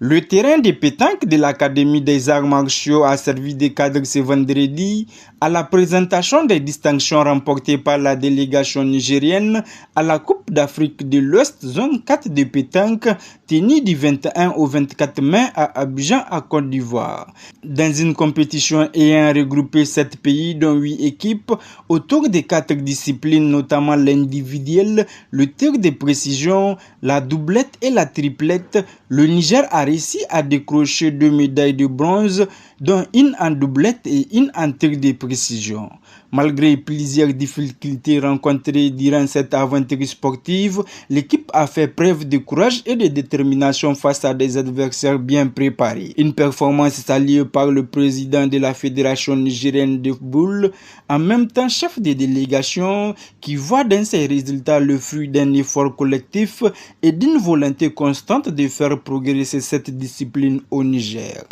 Le terrain de pétanque de l'Académie des arts martiaux a servi de cadre ce vendredi à la présentation des distinctions remportées par la délégation nigérienne à la Coupe d'Afrique de l'Ouest zone 4 de pétanque tenue du 21 au 24 mai à Abidjan, à Côte d'Ivoire. Dans une compétition ayant regroupé 7 pays dont 8 équipes autour de 4 disciplines, notamment l'individuel, le tir de précision, la doublette et la triplette, le Niger a réussi à décrocher 2 médailles de bronze, dont une en doublette et une en tir de précision. Malgré plusieurs difficultés rencontrées durant cette aventure sportive, l'équipe a fait preuve de courage et de détermination face à des adversaires bien préparés. Une performance saluée par le président de la Fédération nigérienne de football, en même temps chef de délégation, qui voit dans ces résultats le fruit d'un effort collectif et d'une volonté constante de faire progresser cette discipline au Niger.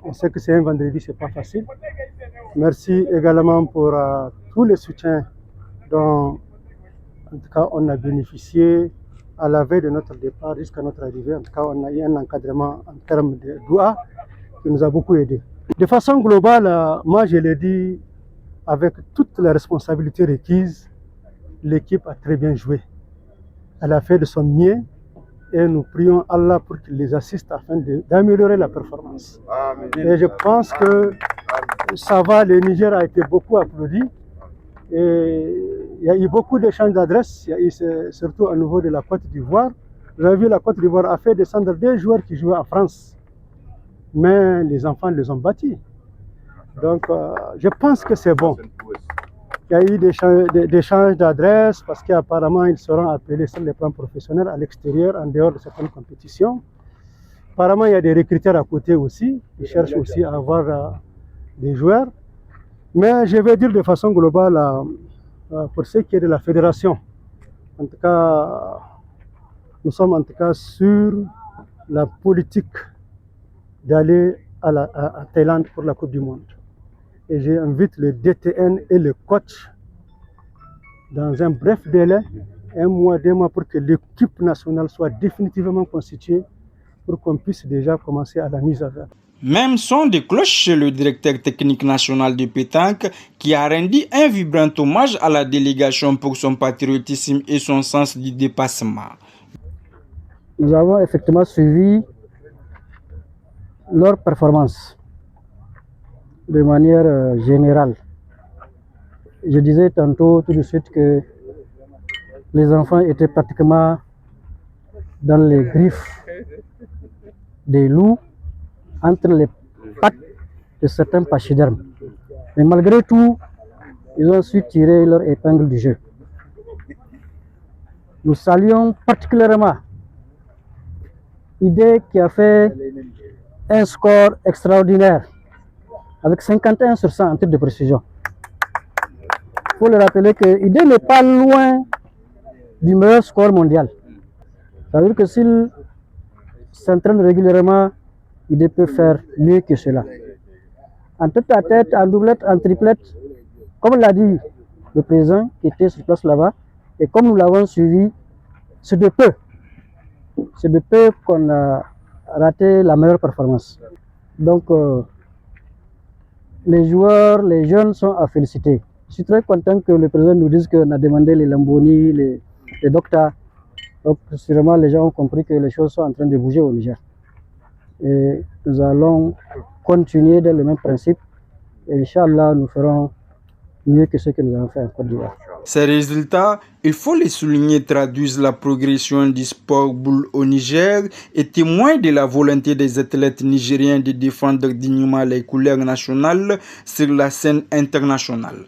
On sait que c'est un vendredi, c'est pas facile. Merci également pour tous les soutiens dont en tout cas on a bénéficié à la veille de notre départ jusqu'à notre arrivée. En tout cas, on a eu un encadrement en termes de doigts qui nous a beaucoup aidé. De façon globale, moi je l'ai dit, avec toutes les responsabilités requises, l'équipe a très bien joué. Elle a fait de son mieux. Et nous prions Allah pour qu'il les assiste afin d'améliorer la performance. Et je pense que ça va, le Niger a été beaucoup applaudi. Et il y a eu beaucoup d'échanges d'adresses, surtout au niveau de la Côte d'Ivoire. Vous avez vu, la Côte d'Ivoire a fait descendre des joueurs qui jouaient en France. Mais les enfants les ont battus. Donc je pense que c'est bon. Il y a eu des échanges d'adresses parce qu'apparemment ils seront appelés sur les plans professionnels à l'extérieur, en dehors de certaines compétitions. Apparemment il y a des recruteurs à côté aussi, ils cherchent aussi à avoir des joueurs. Mais je vais dire de façon globale, pour ce qui est de la fédération, en tout cas, nous sommes en tout cas sur la politique d'aller à Thaïlande pour la Coupe du Monde. Et j'invite le DTN et le coach dans un bref délai, 1 mois, 2 mois, pour que l'équipe nationale soit définitivement constituée pour qu'on puisse déjà commencer à la mise à l'œuvre. Même son de cloche chez le directeur technique national de pétanque qui a rendu un vibrant hommage à la délégation pour son patriotisme et son sens du dépassement. Nous avons effectivement suivi leur performance de manière générale. Je disais tantôt tout de suite que les enfants étaient pratiquement dans les griffes des loups, entre les pattes de certains pachydermes. Mais malgré tout, ils ont su tirer leur épingle du jeu. Nous saluons particulièrement Idé qui a fait un score extraordinaire avec 51 sur 100 en tir de précision. Il faut le rappeler que Idé n'est pas loin du meilleur score mondial. Ça veut dire que s'il s'entraîne régulièrement, Idé peut faire mieux que cela. En tête à tête, en doublette, en triplette, comme l'a dit le président qui était sur place là-bas, et comme nous l'avons suivi, c'est de peu. C'est de peu qu'on a raté la meilleure performance. Donc, les joueurs, les jeunes sont à féliciter. Je suis très content que le président nous dise qu'on a demandé les Lamboni, les docteurs. Donc, sûrement, les gens ont compris que les choses sont en train de bouger au Niger. Et nous allons continuer dans le même principe. Et Inch'Allah, nous ferons mieux que ce que nous avons fait en Côte d'Ivoire. Ces résultats, il faut les souligner, traduisent la progression du sport boule au Niger et témoignent de la volonté des athlètes nigériens de défendre dignement les couleurs nationales sur la scène internationale.